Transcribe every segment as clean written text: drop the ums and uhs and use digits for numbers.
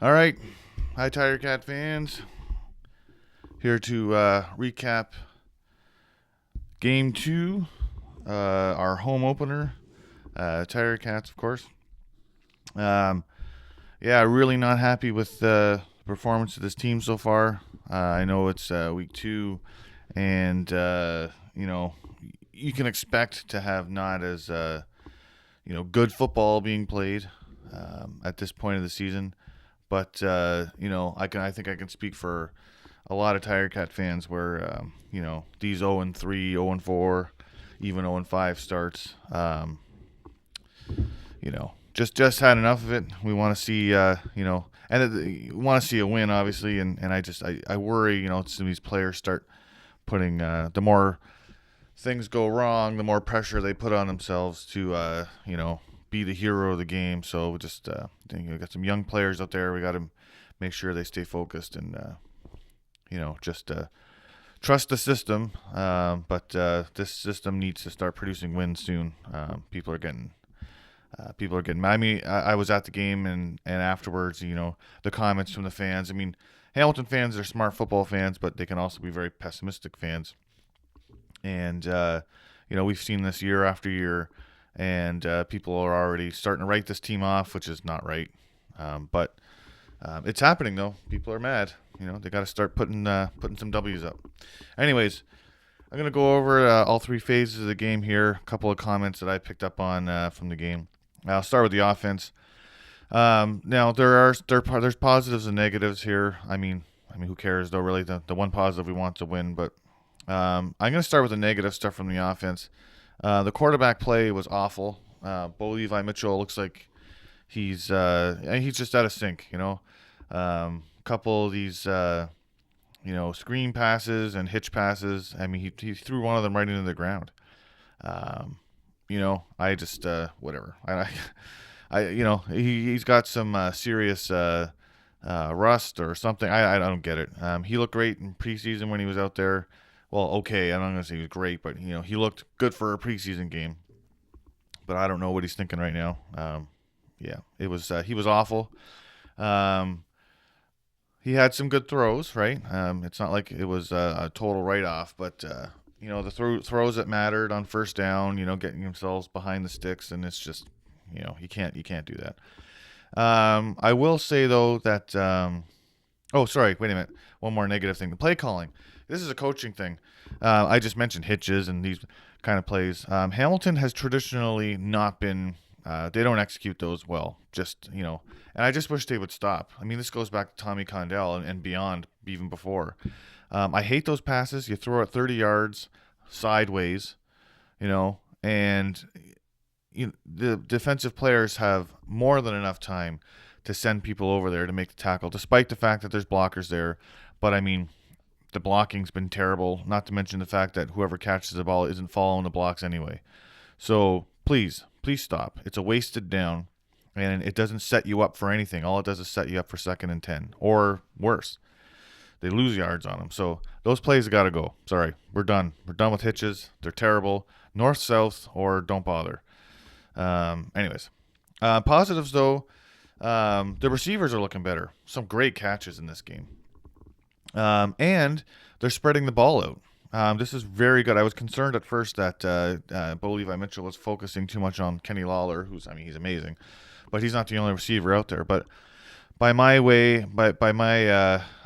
All right. Hi, Tiger Cat fans. Here to recap game two, our home opener. Tiger Cats, of course. Um, yeah, really not happy with the performance of this team so far. I know it's week two, and, you can expect to have not as, good football being played at this point of the season. But, I think I can speak for a lot of Tiger Cat fans where these 0-3, 0-4, even 0-5 starts. Just had enough of it. We want to see and we want to see a win, obviously. And I worry, some of these players start putting the more things go wrong, the more pressure they put on themselves to be the hero of the game. So we just we got some young players out there. We got to make sure they stay focused and just trust the system. But this system needs to start producing wins soon. People are getting mad. I mean, I was at the game and afterwards, the comments from the fans. I mean, Hamilton fans are smart football fans, but they can also be very pessimistic fans. And we've seen this year after year, and people are already starting to write this team off, which is not right. But it's happening though. People are mad. They got to start putting some W's up. Anyways, I'm gonna go over all three phases of the game here. A couple of comments that I picked up on from the game. I'll start with the offense. Now there's positives and negatives here. I mean, who cares though? Really, the one positive we want to win. But I'm gonna start with the negative stuff from the offense. The quarterback play was awful. Bo Levi Mitchell looks like he's just out of sync. Couple of these screen passes and hitch passes. I mean, he threw one of them right into the ground. I just whatever. He's got some serious rust or something. I don't get it. He looked great in preseason when he was out there. Well, okay, I'm not gonna say he was great, but he looked good for a preseason game. But I don't know what he's thinking right now. Yeah, he was awful. Um, he had some good throws, right? It's not like it was a total write-off, but the throws that mattered on first down, getting themselves behind the sticks, and it's just, you can't do that. I will say though that oh, sorry, wait a minute. One more negative thing: the play calling. This is a coaching thing. I just mentioned hitches and these kind of plays. Hamilton has traditionally not been. They don't execute those well. And I just wish they would stop. I mean, this goes back to Tommy Condell and beyond, even before. I hate those passes. You throw it 30 yards sideways, and the defensive players have more than enough time to send people over there to make the tackle, despite the fact that there's blockers there. But I mean, the blocking's been terrible, not to mention the fact that whoever catches the ball isn't following the blocks anyway. So please stop. It's a wasted down, and it doesn't set you up for anything. All it does is set you up for 2nd and 10, or worse. They lose yards on them. So those plays got to go. Sorry, we're done. We're done with hitches. They're terrible. North, south, or don't bother. Anyways, positives though, the receivers are looking better. Some great catches in this game. And they're spreading the ball out. This is very good. I was concerned at first that Bo Levi Mitchell was focusing too much on Kenny Lawler, he's amazing, but he's not the only receiver out there. But by my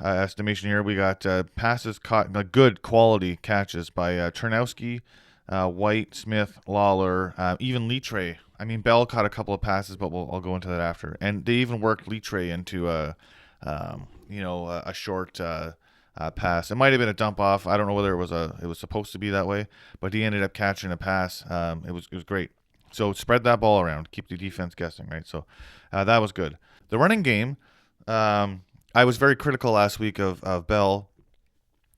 estimation here, we got passes caught, good quality catches by Turnowski, White, Smith, Lawler, even Litre. I mean, Bell caught a couple of passes, but I'll go into that after. And they even worked Litre into a short pass. It might have been a dump off. I don't know whether it was supposed to be that way, but he ended up catching a pass. It was great. So spread that ball around, keep the defense guessing, right? So that was good. The running game, I was very critical last week of Bell,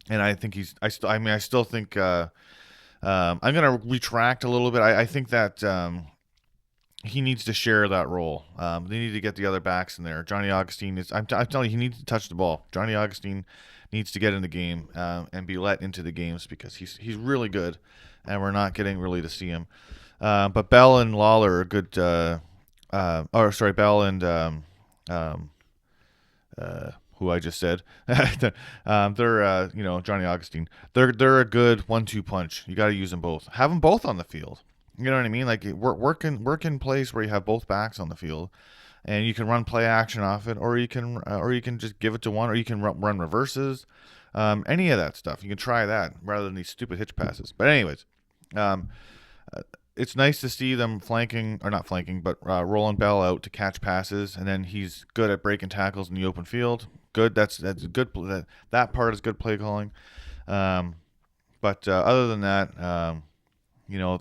and I think I still think I'm going to retract a little bit. I think that he needs to share that role. They need to get the other backs in there. Johnny Augustine I'm telling you, he needs to touch the ball. Johnny Augustine needs to get in the game and be let into the games because he's really good, and we're not getting really to see him. But Bell and Lawler are good. Bell and who I just said. They're Johnny Augustine. They're a good 1-2 punch. You got to use them both. Have them both on the field. You know what I mean? Like work in place where you have both backs on the field, and you can run play action off it, or you can just give it to one, or you can run reverses, any of that stuff. You can try that rather than these stupid hitch passes. But anyways, um, it's nice to see them flanking, or not flanking, but rolling Bell out to catch passes, and then he's good at breaking tackles in the open field. Good, that's good. That part is good play calling. Um, but other than that,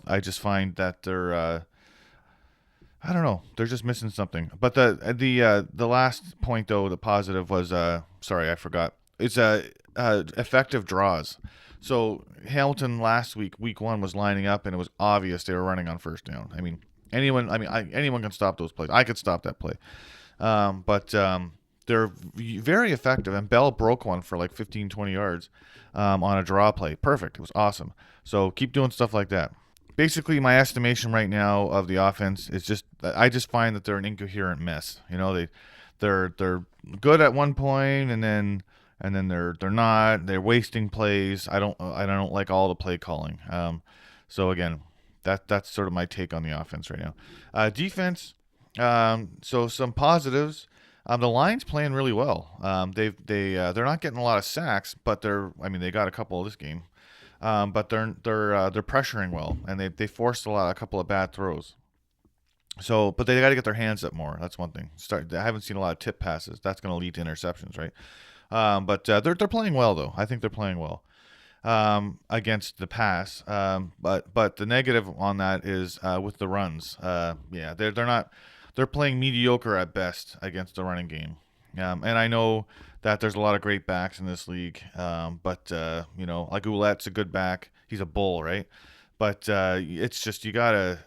I just find that they're I don't know, they're just missing something. But the last point though, the positive was sorry, I forgot. It's effective draws. So Hamilton last week 1 was lining up, and it was obvious they were running on first down. I mean, anyone can stop those plays. I could stop that play, but they're very effective. And Bell broke one for like 15, 20 yards on a draw play. Perfect. It was awesome. So keep doing stuff like that. Basically, my estimation right now of the offense is I just find that they're an incoherent mess. They're good at one point, and then they're not. They're wasting plays. I don't like all the play calling. So again, that's sort of my take on the offense right now. Defense. So some positives. The line's playing really well. They're not getting a lot of sacks, but they got a couple this game. But they're pressuring well, and they forced a couple of bad throws. So, but they got to get their hands up more. That's one thing. I haven't seen a lot of tip passes. That's going to lead to interceptions, right? But they're playing well though. I think they're playing well against the pass. But the negative on that is with the runs. They're not. They're playing mediocre at best against the running game. And I know that there's a lot of great backs in this league. But like Ouellette's a good back. He's a bull, right? But it's just you gotta.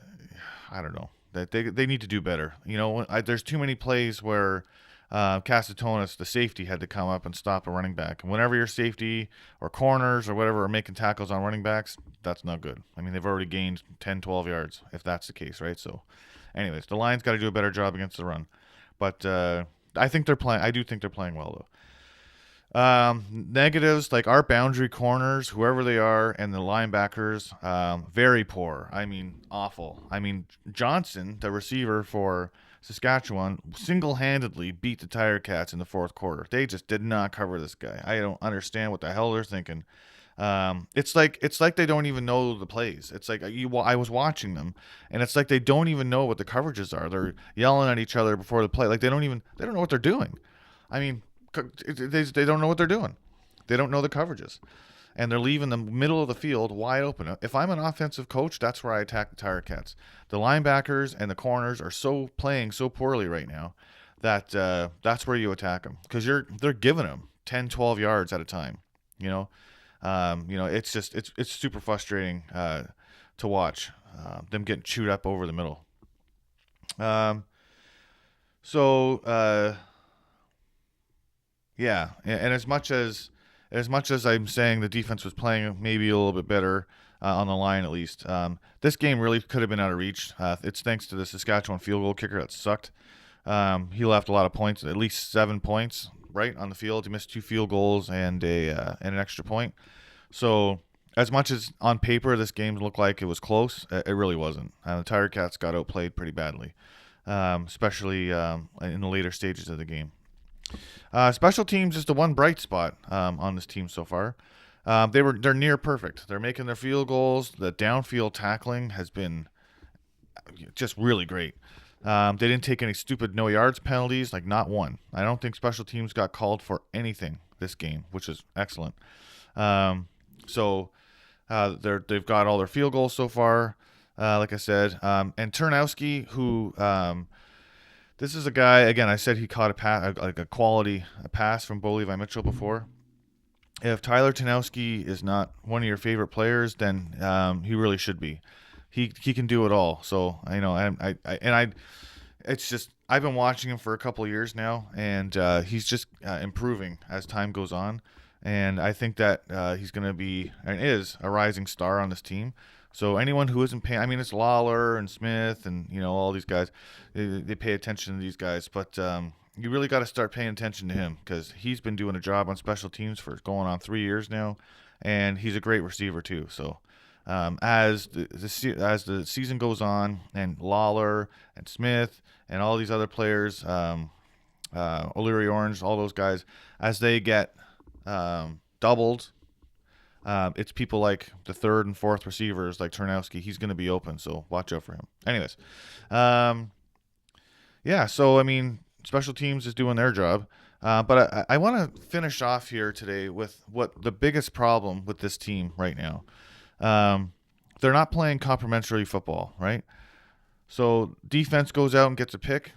I don't know. That they need to do better. There's too many plays where Casatonis, the safety, had to come up and stop a running back. And whenever your safety or corners or whatever are making tackles on running backs, that's not good. I mean, they've already gained 10, 12 yards if that's the case, right? So, anyways, the Lions got to do a better job against the run. But I think they're playing. I do think they're playing well though. Negatives, like our boundary corners, whoever they are, and the linebackers, very poor. I mean, awful. I mean, Johnson, the receiver for Saskatchewan, single-handedly beat the Ticats in the fourth quarter. They just did not cover this guy. I don't understand what the hell they're thinking. It's like they don't even know the plays. It's like I was watching them, and it's like they don't even know what the coverages are. They're yelling at each other before the play. Like they don't know what they're doing. I mean, they don't know what they're doing. They don't know the coverages, and they're leaving the middle of the field wide open. If I'm an offensive coach, that's where I attack the Ticats. The linebackers and the corners are playing so poorly right now that that's where you attack them, because they're giving them 10, 12 yards at a time. It's just it's super frustrating to watch them getting chewed up over the middle. Yeah, and as much as I'm saying the defense was playing maybe a little bit better on the line at least, this game really could have been out of reach. It's thanks to the Saskatchewan field goal kicker that sucked. He left a lot of points, at least 7 points, right on the field. He missed 2 field goals and an extra point. So as much as on paper this game looked like it was close, it really wasn't. The Ticats got outplayed pretty badly, especially in the later stages of the game. Special teams is the one bright spot on this team so far. They're near perfect. They're making their field goals. The downfield tackling has been just really great. They didn't take any stupid no yards penalties, like not one. I don't think special teams got called for anything this game, which is excellent. So they've got all their field goals so far, like I said. And Turnowski, who this is a guy, again, I said he caught a quality pass from Bo Levi Mitchell before. If Tyler Turnowski is not one of your favorite players, then he really should be. He can do it all. So it's just I've been watching him for a couple of years now, and he's just improving as time goes on. And I think that he's going to be and is a rising star on this team. So anyone who isn't paying, I mean, it's Lawler and Smith and all these guys, they pay attention to these guys. But you really got to start paying attention to him because he's been doing a job on special teams for going on 3 years now, and he's a great receiver too. So as the season goes on, and Lawler and Smith and all these other players, O'Leary Orange, all those guys, as they get doubled, it's people like the third and fourth receivers like Turnowski. He's going to be open, so watch out for him. Anyways, yeah. So I mean, special teams is doing their job. But I want to finish off here today with what the biggest problem with this team right now. They're not playing complementary football, right? So defense goes out and gets a pick.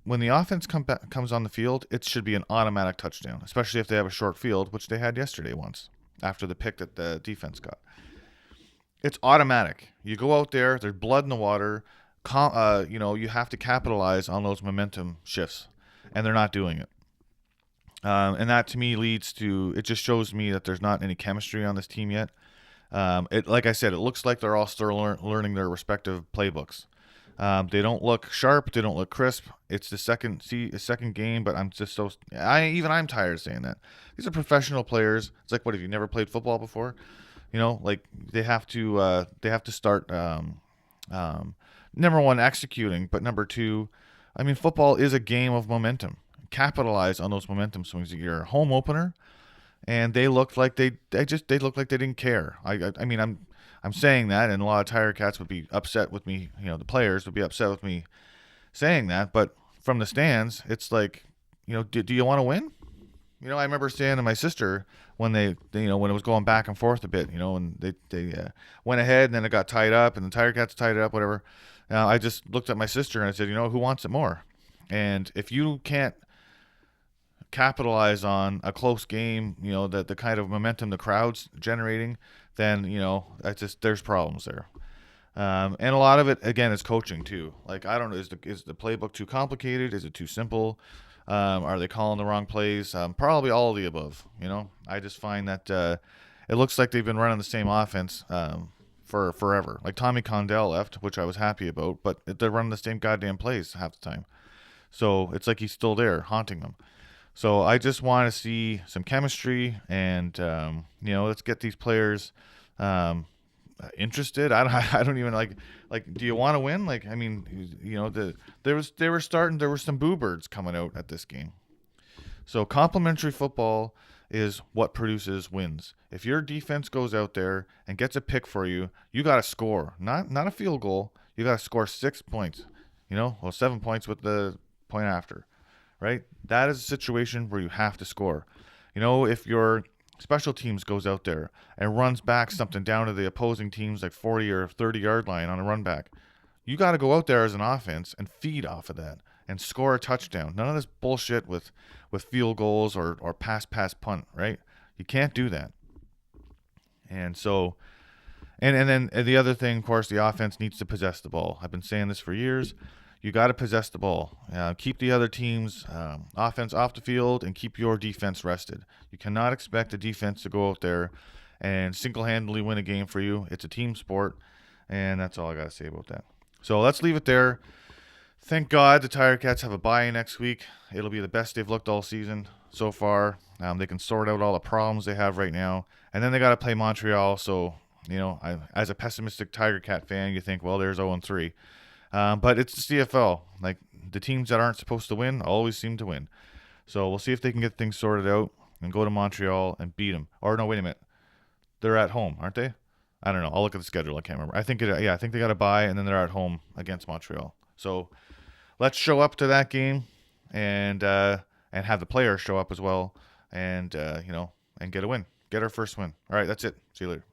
When the offense comes on the field, it should be an automatic touchdown, especially if they have a short field, which they had yesterday once after the pick that the defense got. It's automatic. You go out there, there's blood in the water. You have to capitalize on those momentum shifts, and they're not doing it. And that to me it just shows me that there's not any chemistry on this team yet. Like I said, it looks like they're all still learning their respective playbooks. They don't look sharp. They don't look crisp. It's the second game, but I'm just I'm tired of saying that. These are professional players. It's like, what, have you never played football before? Like they have to start, number one, executing, but number two, I mean, football is a game of momentum. Capitalize on those momentum swings. You're a home opener, and they looked like they looked like they didn't care. I mean, I'm saying that, and a lot of Ticats would be upset with me. The players would be upset with me saying that. But from the stands, it's like, do you want to win? I remember saying to my sister when when it was going back and forth a bit, and they went ahead, and then it got tied up, and the Ticats tied it up, whatever. I just looked at my sister and I said, who wants it more? And if you can't capitalize on a close game, the kind of momentum the crowd's generating, then there's problems there. And a lot of it again is coaching too. Like, I don't know, is the playbook too complicated? Is it too simple? Are they calling the wrong plays? Probably all of the above. I just find that it looks like they've been running the same offense for forever. Like Tommy Condell left, which I was happy about, but they're running the same goddamn plays half the time. So it's like he's still there haunting them. So I just want to see some chemistry, and let's get these players interested. I don't even like. Do you want to win? Like, I mean, there were some boo birds coming out at this game. So complementary football is what produces wins. If your defense goes out there and gets a pick for you, you got to score, not a field goal. You got to score 6 points. 7 points with the point after. Right? That is a situation where you have to score. If your special teams goes out there and runs back something down to the opposing team's like 40 or 30-yard line on a run back, you got to go out there as an offense and feed off of that and score a touchdown. None of this bullshit with field goals or pass, punt, right? You can't do that. And so, and then the other thing, of course, the offense needs to possess the ball. I've been saying this for years. You got to possess the ball. Keep the other team's offense off the field and keep your defense rested. You cannot expect the defense to go out there and single-handedly win a game for you. It's a team sport, and that's all I got to say about that. So let's leave it there. Thank God the Ticats have a bye next week. It'll be the best they've looked all season so far. They can sort out all the problems they have right now. And then they got to play Montreal. So, as a pessimistic Tiger-Cat fan, you think, well, there's 0-3. But it's the CFL. Like, the teams that aren't supposed to win always seem to win. So we'll see if they can get things sorted out and go to Montreal and beat them. Or no, wait a minute. They're at home, aren't they? I don't know. I'll look at the schedule. I can't remember. I think they got a bye, and then they're at home against Montreal. So let's show up to that game and have the players show up as well, and and get a win. Get our first win. All right, that's it. See you later.